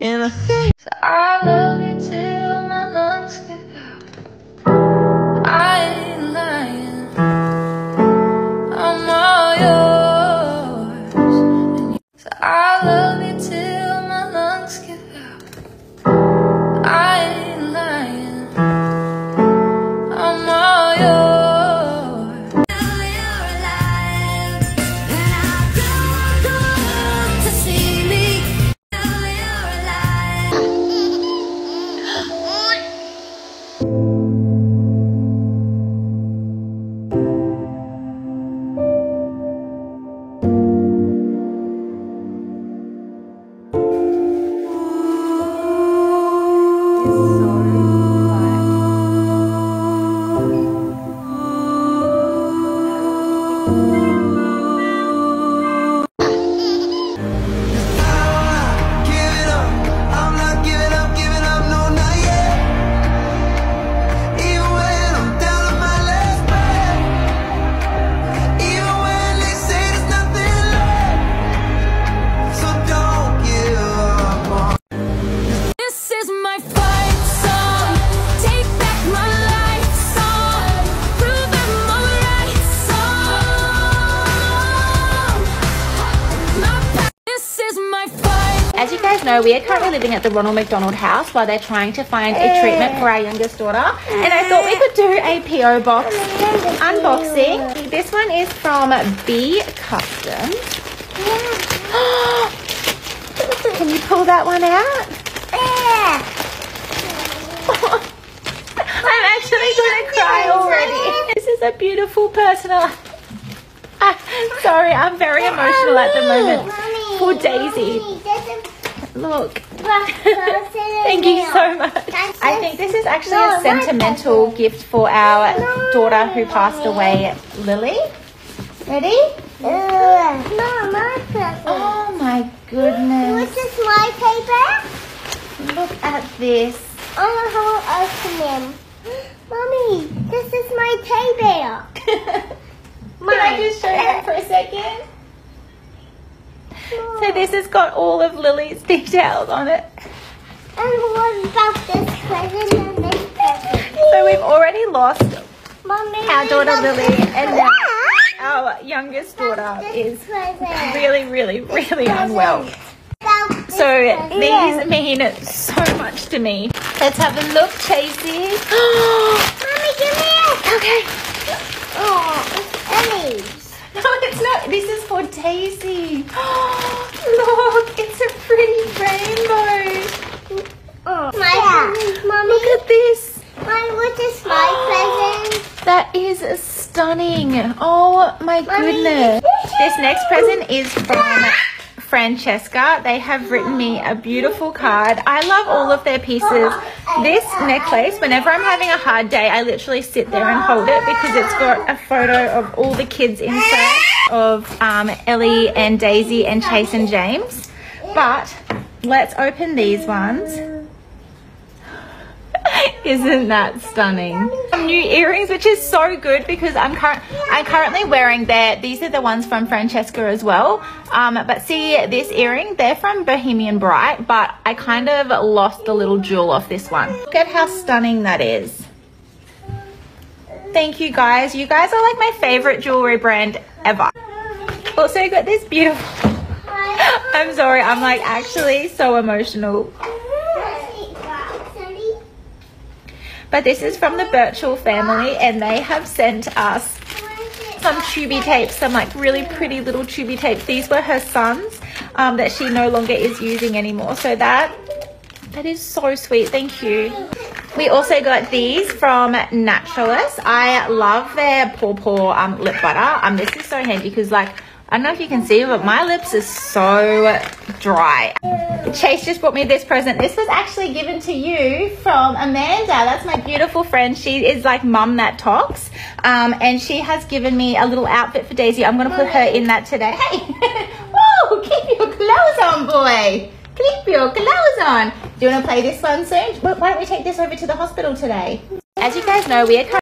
in a So I love you till my lungs give out. I ain't lying, I'm all yours. So I love you till my lungs give out. I ain't lying, I'm all yours. As you guys know, we are currently living at the Ronald McDonald House while they're trying to find a treatment for our youngest daughter. And I thought we could do a P.O. box unboxing. This one is from B Customs. Can you pull that one out? I'm actually going to cry already. This is a beautiful personal... Sorry, I'm very emotional at the moment. For Daisy. Look. Thank you so much. I think this is actually a sentimental gift for our daughter who passed away, Lily. Ready? No, my present. Oh my goodness. This is my paper. Look at this. I want to open them. Mommy, this is my paper. Can I just show you for a second? So this has got all of Lily's details on it. And what about this present and this present? So we've already lost Mommy, our daughter Lily, and now our youngest daughter is really unwell. So these mean so much to me. Let's have a look, Chasey. Mommy, give me it. Okay. Oh, it's Ellie's. No, it's not. This is for Daisy. Look, it's a pretty rainbow. Mommy, Look at this. Mommy, what is my present? That is stunning. Oh my goodness. This next present is from Francesca. They have written me a beautiful card. I love all of their pieces. This necklace, whenever I'm having a hard day, I literally sit there and hold it because it's got a photo of all the kids inside of Ellie and Daisy and Chase and James. But let's open these ones. Isn't that stunning? Some new earrings, which is so good because I'm currently wearing these are the ones from Francesca as well. But see this earring, they're from Bohemian Bright, but I kind of lost the little jewel off this one. Look at how stunning that is. Thank you guys. You guys are like my favorite jewelry brand ever. Also got this beautiful, I'm sorry, I'm like actually so emotional. But this is from the Birchall family, and they have sent us some tubey tapes, some like really pretty little tubey tapes. These were her son's that she no longer is using anymore. So that is so sweet. Thank you. We also got these from Naturalist. I love their Paw lip butter. This is so handy because like, I don't know if you can see, but my lips are so dry. Chase just brought me this present. This was actually given to you from Amanda. That's my beautiful friend. She is like mum that talks. And she has given me a little outfit for Daisy. I'm going to put her in that today. Hey, whoa, keep your clothes on, boy. Keep your clothes on. Do you want to play this one soon? Why don't we take this over to the hospital today? As you guys know, we are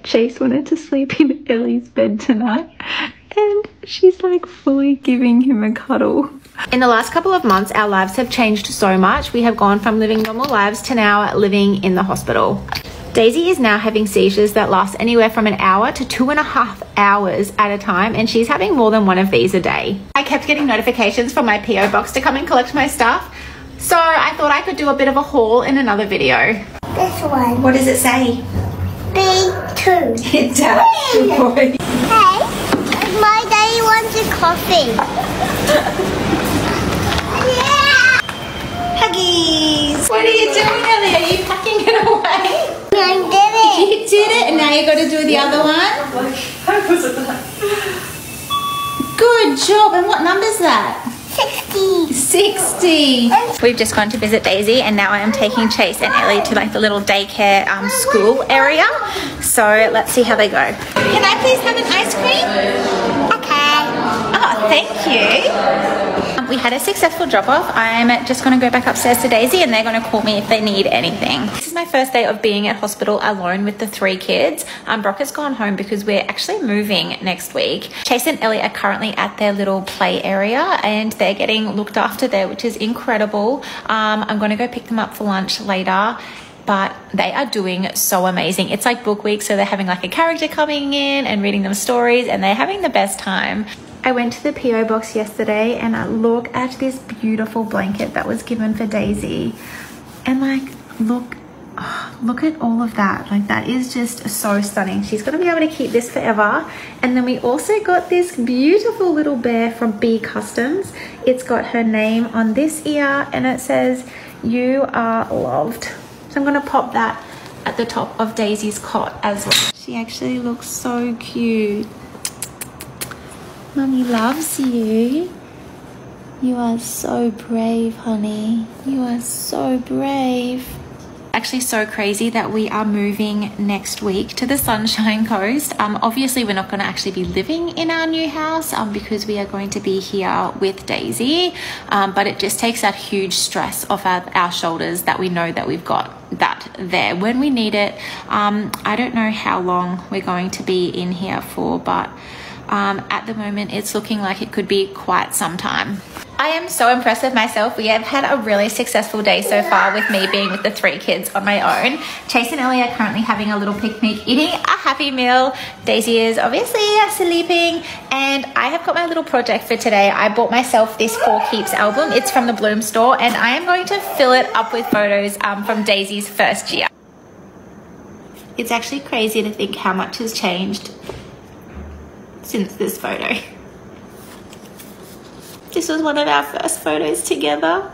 Chase wanted to sleep in Ellie's bed tonight and she's like fully giving him a cuddle. In the last couple of months, our lives have changed so much. We have gone from living normal lives to now living in the hospital. Daisy is now having seizures that last anywhere from an hour to 2.5 hours at a time, and she's having more than one of these a day. I kept getting notifications from my PO box to come and collect my stuff, so I thought I could do a bit of a haul in another video. This one. What does it say? B2. It does. Good boy. Hey, my daddy wants a coffee. Yeah. Huggies. What are you doing, Ellie? Are you packing it away? I did it. You did it, and now you got to do the other one. Good job. And what number's that? 60. 60. We've just gone to visit Daisy, and now I am taking Chase and Ellie to like the little daycare school area. So let's see how they go. Can I please have an ice cream? Okay. Oh, thank you. We had a successful drop-off. I'm just going to go back upstairs to Daisy and they're going to call me if they need anything. This is my first day of being at hospital alone with the 3 kids. Brock has gone home because we're actually moving next week. Chase and Ellie are currently at their little play area and they're getting looked after there, which is incredible. I'm going to go pick them up for lunch later. But they are doing so amazing. It's like book week, so they're having like a character coming in and reading them stories and they're having the best time. I went to the PO box yesterday and look at this beautiful blanket that was given for Daisy. And like, look at all of that. Like, that is just so stunning. She's gonna be able to keep this forever. And then we also got this beautiful little bear from B Customs. It's got her name on this ear and it says, "You are loved." So I'm gonna pop that at the top of Daisy's cot as well. She actually looks so cute. Mummy loves you. You are so brave, honey. You are so brave. Actually so crazy that we are moving next week to the Sunshine Coast. Obviously we're not going to actually be living in our new house because we are going to be here with Daisy, but it just takes that huge stress off our shoulders that we know that we've got that there when we need it. I don't know how long we're going to be in here for, but at the moment it's looking like it could be quite some time. I am so impressed with myself. We have had a really successful day so far with me being with the 3 kids on my own. Chase and Ellie are currently having a little picnic, eating a Happy Meal. Daisy is obviously sleeping, and I have got my little project for today. I bought myself this 4 Keeps album. It's from the Bloom store, and I am going to fill it up with photos from Daisy's first year. It's actually crazy to think how much has changed since this photo. This was one of our first photos together.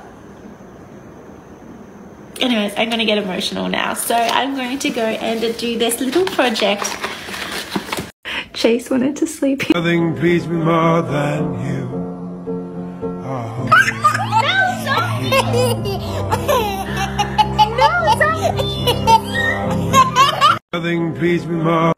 Anyways, I'm going to get emotional now. So I'm going to go and do this little project. Chase wanted to sleep. Nothing pleased me more than you. Oh. Nothing pleased me more.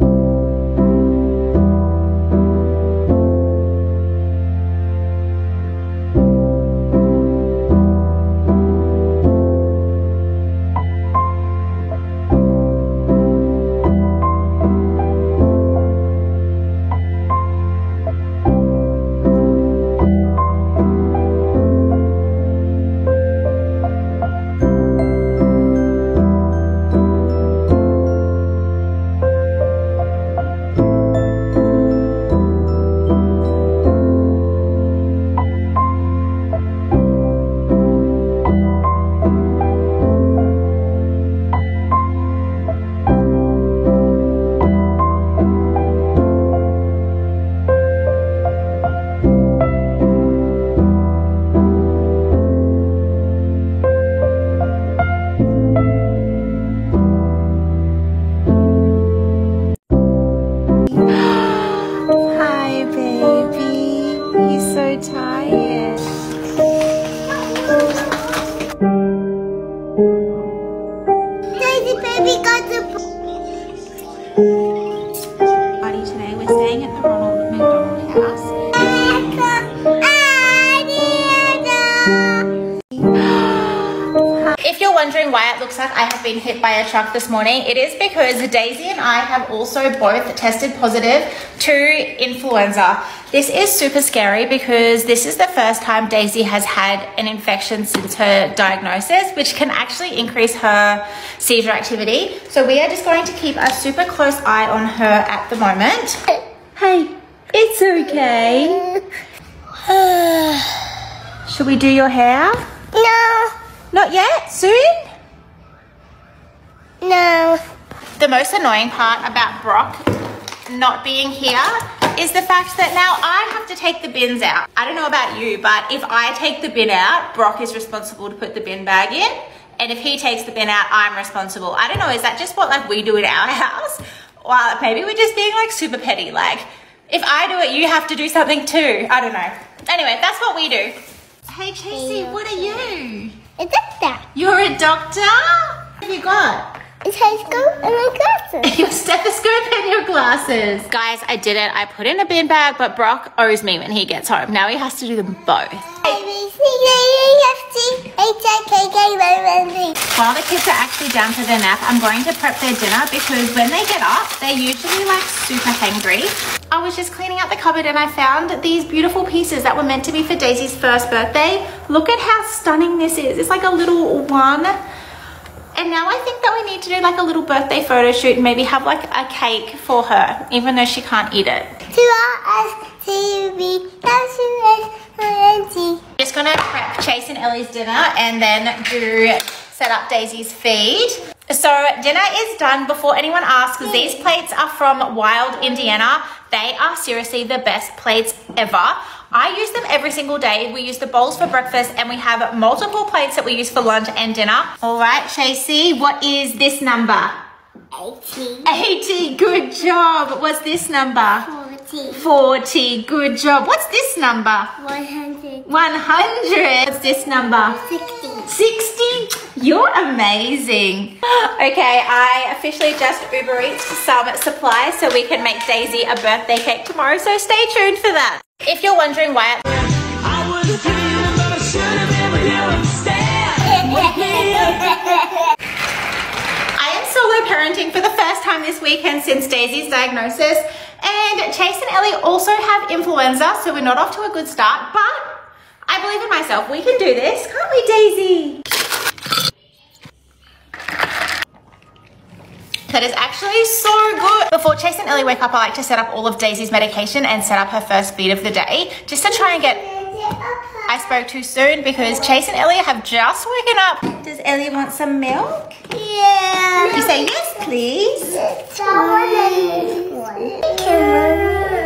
looks like I have been hit by a truck this morning, it is because Daisy and I have also both tested positive to influenza. This is super scary because this is the first time Daisy has had an infection since her diagnosis, which can actually increase her seizure activity. So we are just going to keep a super close eye on her at the moment. Hey, it's okay. Should we do your hair? No. Not yet? Soon? No. The most annoying part about Brock not being here is the fact that now I have to take the bins out. I don't know about you, but if I take the bin out, Brock is responsible to put the bin bag in. And if he takes the bin out, I'm responsible. I don't know, is that just what like we do in our house? Well, maybe we're just being like super petty. Like if I do it, you have to do something too. I don't know. Anyway, that's what we do. Hey Chasey, what are you? A doctor. You're a doctor? What have you got? A stethoscope and my glasses. Your stethoscope and your glasses. Guys, I did it. I put in a bin bag, but Brock owes me when he gets home. Now he has to do them both. While the kids are actually down for their nap, I'm going to prep their dinner because when they get up, they're usually like super hangry. I was just cleaning out the cupboard and I found these beautiful pieces that were meant to be for Daisy's first birthday. Look at how stunning this is. It's like a little one. And now I think that we need to do like a little birthday photo shoot and maybe have like a cake for her, even though she can't eat it. Just gonna prep Chase and Ellie's dinner and then set up Daisy's feed. So dinner is done. Before anyone asks, these plates are from Wild, Indiana. They are seriously the best plates ever. I use them every single day. We use the bowls for breakfast and we have multiple plates that we use for lunch and dinner. All right, Chasey, what is this number? 80. 80, good job. What's this number? 40. 40, good job. What's this number? 100. 100. What's this number? 60. 60? You're amazing. Okay, I officially just Uber Eats some supplies so we can make Daisy a birthday cake tomorrow, so stay tuned for that. If you're wondering why I was dreaming, but I should have been with you instead. I am solo parenting for the first time this weekend since Daisy's diagnosis, and Chase and Ellie also have influenza, so we're not off to a good start, but I believe in myself. We can do this, can't we, Daisy? That is actually so good. Before Chase and Ellie wake up, I like to set up all of Daisy's medication and set up her first feed of the day, just to try and get... I spoke too soon because Chase and Ellie have just woken up. Does Ellie want some milk? Yeah. You say yes, please. You're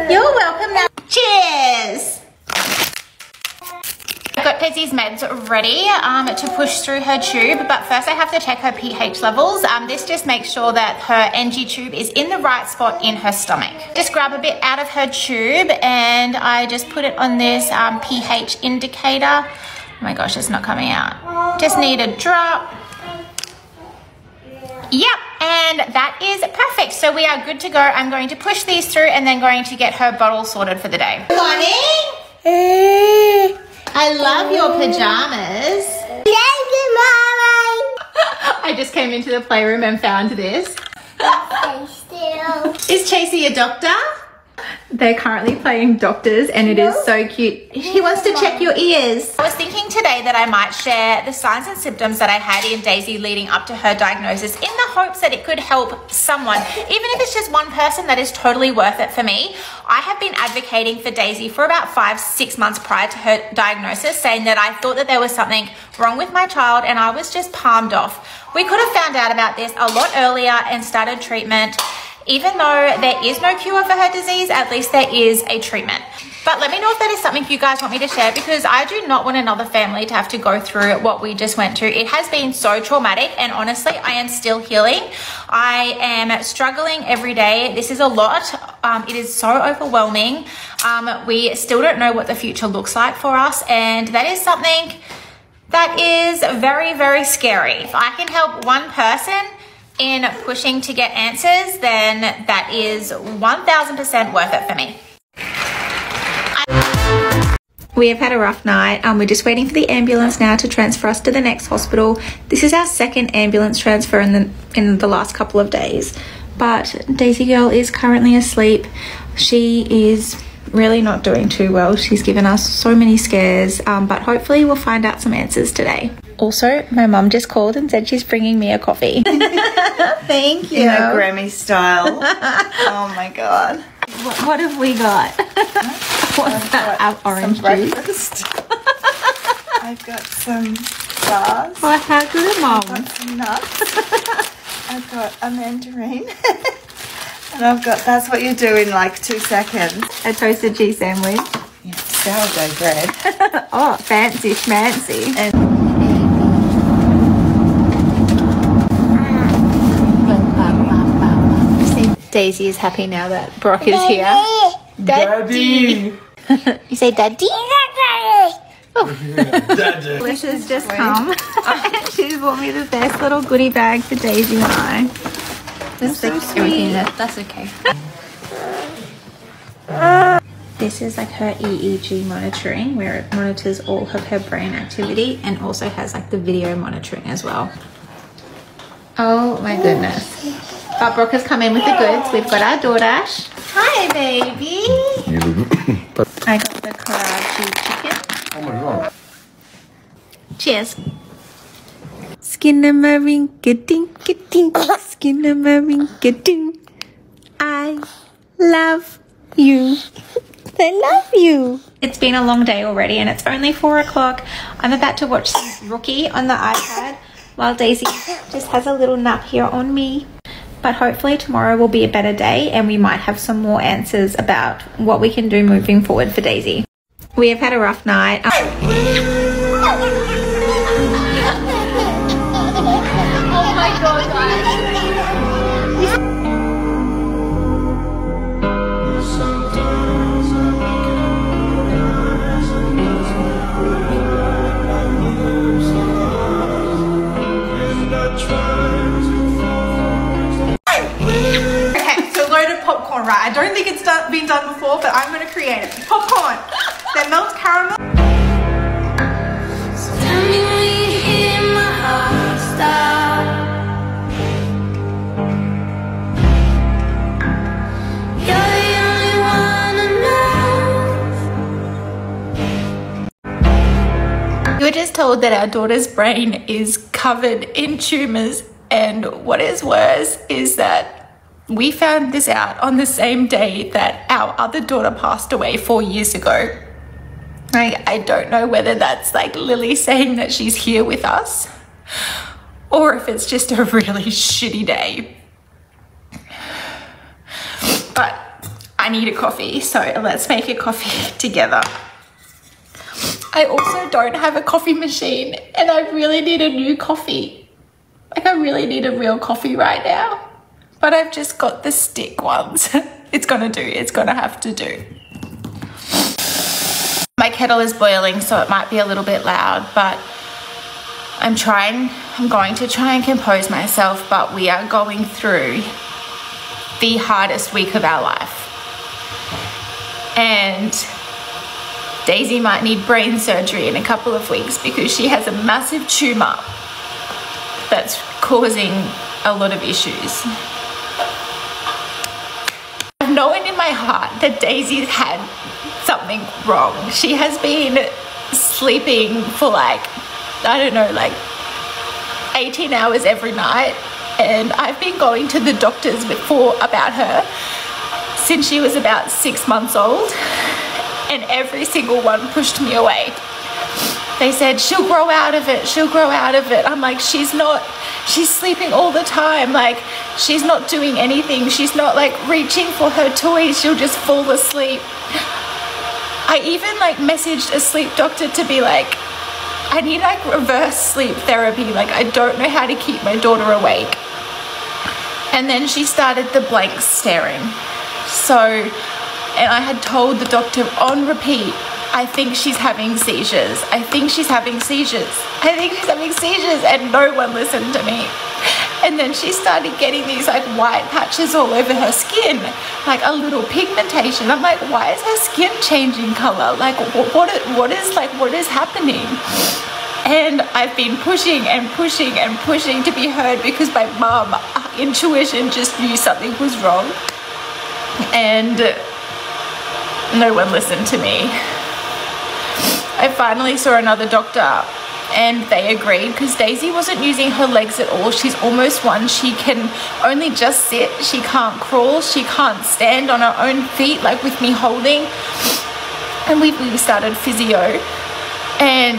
You're welcome now. Cheers. I've got Daisy's meds ready to push through her tube, but first I have to check her pH levels. This just makes sure that her NG tube is in the right spot in her stomach. Just grab a bit out of her tube and I just put it on this pH indicator. Oh my gosh, it's not coming out. Just need a drop. Yep, and that is perfect. So we are good to go. I'm going to push these through and then going to get her bottle sorted for the day. Good morning. I love your pajamas. Thank you, Mommy. I just came into the playroom and found this. Stay still. Is Chasey a doctor? They're currently playing doctors and it is so cute. He wants to check your ears. I was thinking today that I might share the signs and symptoms that I had in Daisy leading up to her diagnosis in the hopes that it could help someone. Even if it's just one person, that is totally worth it for me. I have been advocating for Daisy for about 5-6 months prior to her diagnosis, saying that I thought that there was something wrong with my child and I was just palmed off. We could have found out about this a lot earlier and started treatment. Even though there is no cure for her disease, at least there is a treatment. But let me know if that is something you guys want me to share, because I do not want another family to have to go through what we just went through. It has been so traumatic, and honestly, I am still healing. I am struggling every day. This is a lot. It is so overwhelming. We still don't know what the future looks like for us, and that is something that is very, very scary. If I can help one person in pushing to get answers, then that is 1000% worth it for me. We have had a rough night. We're just waiting for the ambulance now to transfer us to the next hospital. This is our second ambulance transfer in the last couple of days. But Daisy girl is currently asleep. She is really not doing too well. She's given us so many scares, but hopefully we'll find out some answers today. Also, my mum just called and said she's bringing me a coffee. Thank you. In a Grammy style. Oh my god. What have we got? What's that? Orange juice. I've got some bars. Oh, how good, Mum. I've got some nuts. I've got a mandarin. And I've got, that's what you do in like 2 seconds. A toasted cheese sandwich. Yeah, sourdough bread. Oh, fancy schmancy. And Daisy is happy now that Brock is here. Daddy! You say daddy? Daddy! Alicia's just come and she's bought me the best little goodie bag for Daisy and I. That's so sweet. That's okay. This is like her EEG monitoring, where it monitors all of her brain activity and also has like the video monitoring as well. Oh my goodness. But Brooke has come in with the goods. We've got our DoorDash. Hi, baby. I got the karachi chicken. Oh my god. Cheers. Skinnamarink-a-dink-a-dink, skinnamarink-a-dink. I love you. I love you. It's been a long day already and it's only 4 o'clock. I'm about to watch some Rookie on the iPad while Daisy just has a little nap here on me. But hopefully tomorrow will be a better day and we might have some more answers about what we can do moving forward for Daisy. We have had a rough night. Oh my god, popcorn, right? I don't think it's been done before, but I'm going to create it. Popcorn that melts caramel. So tell me when you hear my heart stop. You're the only one I know. We were just told that our daughter's brain is covered in tumours, and what is worse is that we found this out on the same day that our other daughter passed away 4 years ago. I don't know whether that's like Lily saying that she's here with us or if it's just a really shitty day. But I need a coffee, so let's make a coffee together. I also don't have a coffee machine and I really need a new coffee. Like I really need a real coffee right now. But I've just got the stick ones. It's gonna do, it's gonna have to do. My kettle is boiling, so it might be a little bit loud, but I'm going to try and compose myself, but we are going through the hardest week of our life. And Daisy might need brain surgery in a couple of weeks because she has a massive tumor that's causing a lot of issues. I've known in my heart that Daisy's had something wrong. She has been sleeping for like, I don't know, like 18 hours every night, and I've been going to the doctors before about her since she was about 6 months old, and every single one pushed me away. They said, she'll grow out of it, she'll grow out of it. I'm like, she's not, she's sleeping all the time. Like, she's not doing anything. She's not like reaching for her toys. She'll just fall asleep. I even like messaged a sleep doctor to be like, I need like reverse sleep therapy. Like, I don't know how to keep my daughter awake. And then she started the blank staring. So, and I had told the doctor on repeat, I think she's having seizures. I think she's having seizures. I think she's having seizures, and no one listened to me. And then she started getting these like white patches all over her skin, like a little pigmentation. I'm like, why is her skin changing color? Like what is happening? And I've been pushing and pushing and pushing to be heard because my mum, intuition, just knew something was wrong. And no one listened to me. I finally saw another doctor and they agreed because Daisy wasn't using her legs at all. She's almost one. She can only just sit. She can't crawl. She can't stand on her own feet, like with me holding. And we started physio, and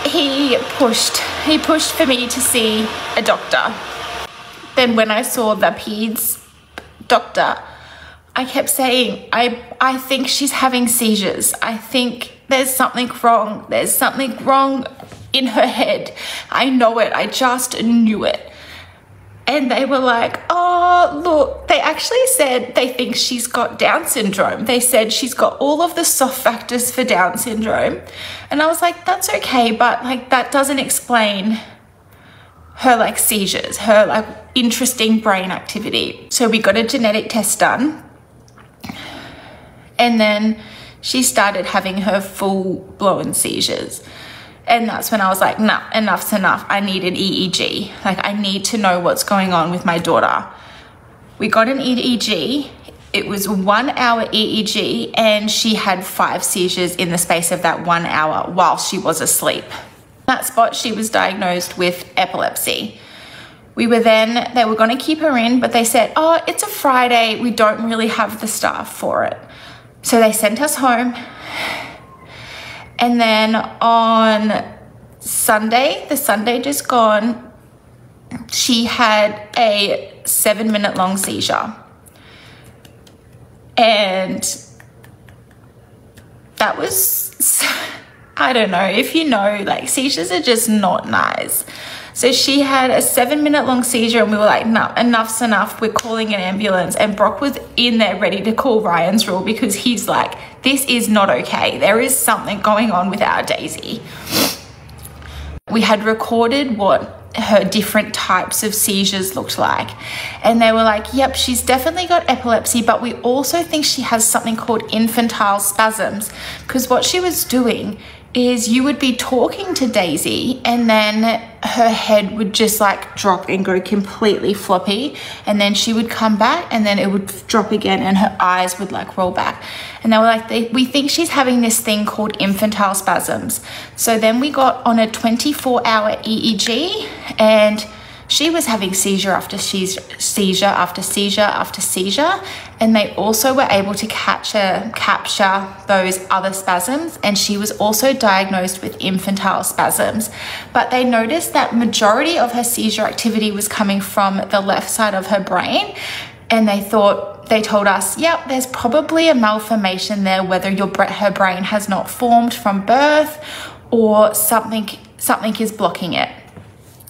he pushed for me to see a doctor. Then when I saw the peds doctor, I kept saying, I think she's having seizures. I think there's something wrong. There's something wrong in her head. I know it. I just knew it. And they were like, oh, look, they actually said they think she's got Down syndrome. They said she's got all of the soft factors for Down syndrome. And I was like, that's okay, but like that doesn't explain her like seizures, her like interesting brain activity. So we got a genetic test done. And then she started having her full-blown seizures. And that's when I was like, nah, enough's enough. I need an EEG. Like, I need to know what's going on with my daughter. We got an EEG. It was 1 hour EEG, and she had 5 seizures in the space of that 1 hour while she was asleep. That spot, she was diagnosed with epilepsy. They were going to keep her in, but they said, oh, it's a Friday. We don't really have the staff for it. So they sent us home. And then on Sunday, the Sunday just gone, she had a 7-minute long seizure. And that was, I don't know, if you know, like seizures are just not nice. So she had a 7-minute long seizure and we were like, no, enough's enough. We're calling an ambulance. And Brock was in there ready to call Ryan's rule because he's like, this is not okay. There is something going on with our Daisy. We had recorded what her different types of seizures looked like. And they were like, yep, she's definitely got epilepsy, but we also think she has something called infantile spasms. Because what she was doing is you would be talking to Daisy and then her head would just like drop and go completely floppy, and then she would come back and then it would drop again and her eyes would like roll back. And they were like, we think she's having this thing called infantile spasms. So then we got on a 24-hour EEG and she was having seizure after seizure after seizure after seizure, and they also were able to capture those other spasms, and she was also diagnosed with infantile spasms. But they noticed that majority of her seizure activity was coming from the left side of her brain, and they told us, yep, there's probably a malformation there, whether her brain has not formed from birth or something is blocking it.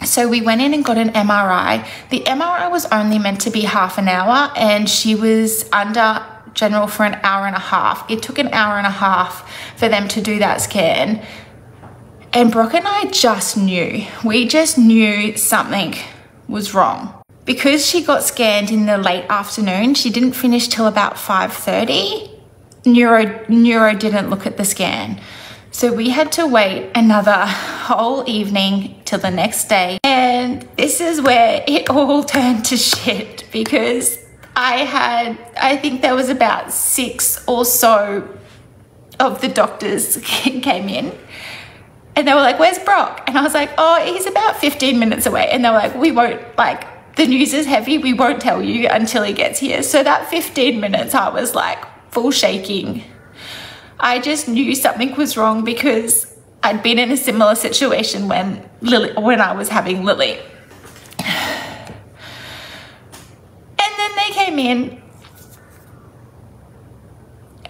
So we went in and got an MRI. The MRI was only meant to be half an hour, and she was under general for an hour and a half. It took an hour and a half for them to do that scan. And Brock and I just knew. We just knew something was wrong. Because she got scanned in the late afternoon, she didn't finish till about 5:30. Neuro didn't look at the scan. So we had to wait another whole evening till the next day. And this is where it all turned to shit, because I think there was about 6 or so of the doctors came in and they were like, where's Brock? And I was like, oh, he's about 15 minutes away. And they were like, we won't, like, the news is heavy. We won't tell you until he gets here. So that 15 minutes, I was like full shaking. I just knew something was wrong because I'd been in a similar situation when I was having Lily. And then they came in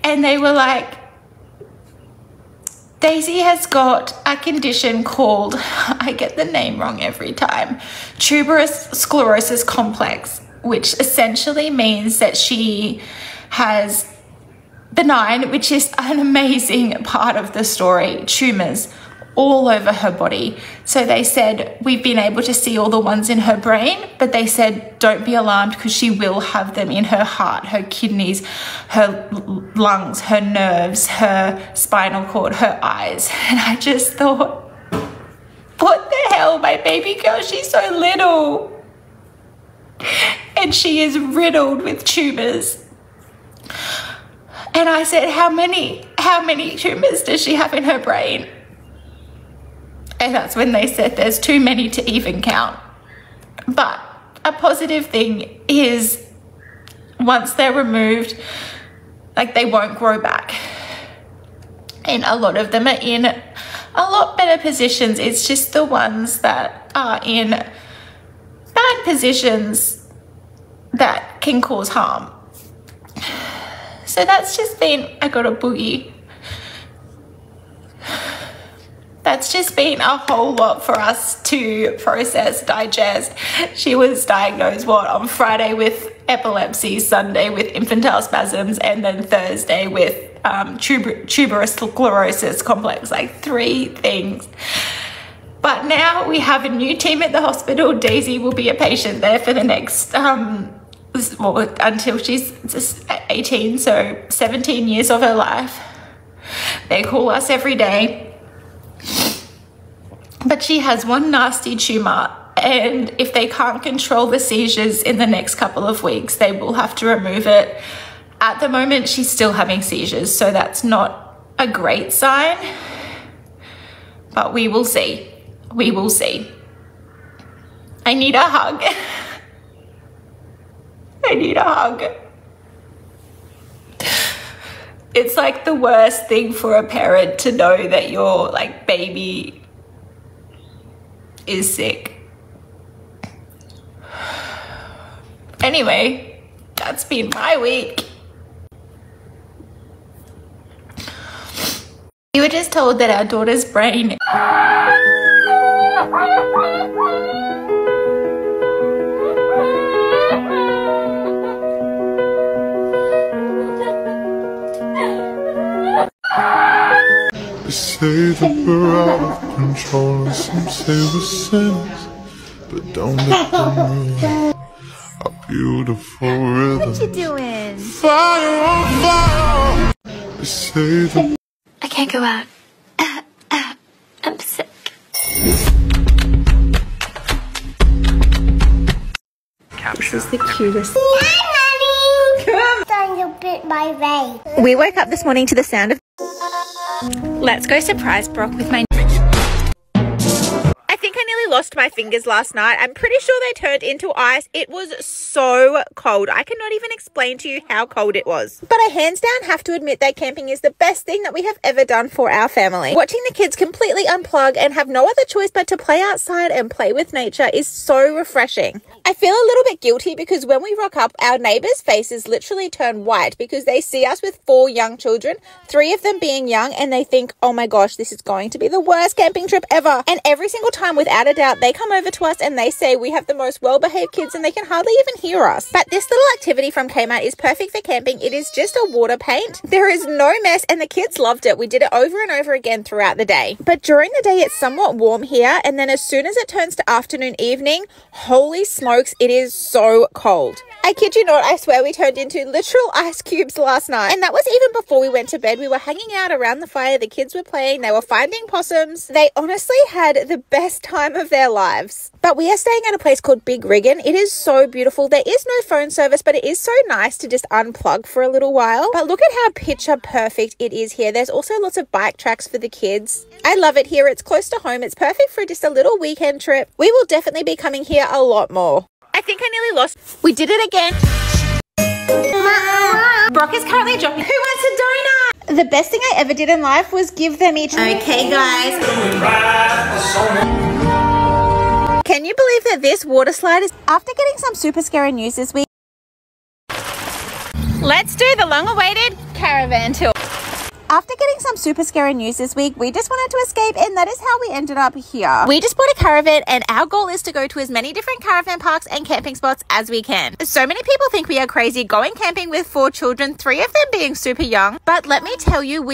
and they were like, Daisy has got a condition called, I get the name wrong every time, tuberous sclerosis complex, which essentially means that she has benign, which is an amazing part of the story, tumors all over her body. So they said, we've been able to see all the ones in her brain, but they said, don't be alarmed because she will have them in her heart, her kidneys, her lungs, her nerves, her spinal cord, her eyes. And I just thought, what the hell, my baby girl, she's so little. And she is riddled with tumors. And I said, how many tumors does she have in her brain? And that's when they said there's too many to even count. But a positive thing is once they're removed, like, they won't grow back. And a lot of them are in a lot better positions. It's just the ones that are in bad positions that can cause harm. So that's just been, I got a boogie. That's just been a whole lot for us to process, digest. She was diagnosed, on Friday with epilepsy, Sunday with infantile spasms, and then Thursday with tuberous sclerosis complex, like 3 things. But now we have a new team at the hospital. Daisy will be a patient there for the next, until she's 18, so 17 years of her life. They call us every day. But she has one nasty tumor, and if they can't control the seizures in the next couple of weeks, they will have to remove it. At the moment, she's still having seizures, so that's not a great sign, but we will see. We will see. I need a hug. I need a hug. It's like the worst thing for a parent to know that your like baby is sick. Anyway, that's been my week. You were just told that our daughter's brain They say that we're out of control and some say we're sinners, but don't let them ruin our beautiful rhythm. What you doing? Fire on fire. They say that I can't go out. I'm sick. This is the cutest. Starting to bit my vein. We woke up this morning to the sound of... Let's go surprise Brock with my... I think I nearly lost my fingers last night. I'm pretty sure they turned into ice. It was so cold. I cannot even explain to you how cold it was. But I hands down have to admit that camping is the best thing that we have ever done for our family. Watching the kids completely unplug and have no other choice but to play outside and play with nature is so refreshing. I feel a little bit guilty because when we rock up, our neighbours' faces literally turn white because they see us with 4 young children, 3 of them being young, and they think, oh my gosh, this is going to be the worst camping trip ever. And every single time, without a doubt, they come over to us and they say we have the most well-behaved kids and they can hardly even hear us. But this little activity from Kmart is perfect for camping. It is just a water paint. There is no mess and the kids loved it. We did it over and over again throughout the day. But during the day, it's somewhat warm here, and then as soon as it turns to afternoon, evening, holy smokes, it is so cold. I kid you not, I swear we turned into literal ice cubes last night. And that was even before we went to bed. We were hanging out around the fire. The kids were playing. They were finding possums. They honestly had the best time of their lives. But we are staying at a place called Big Riggin. It is so beautiful. There is no phone service, but it is so nice to just unplug for a little while. But look at how picture perfect it is here. There's also lots of bike tracks for the kids. I love it here. It's close to home. It's perfect for just a little weekend trip. We will definitely be coming here a lot more. I think I nearly lost. We did it again. Brock is currently dropping. Who wants a donut? The best thing I ever did in life was give them each. Okay, guys. Can you believe that this water slide is... After getting some super scary news this week, let's do the long-awaited caravan tour. After getting some super scary news this week, we just wanted to escape, and that is how we ended up here. We just bought a caravan, and our goal is to go to as many different caravan parks and camping spots as we can. So many people think we are crazy going camping with 4 children, 3 of them being super young. But let me tell you, we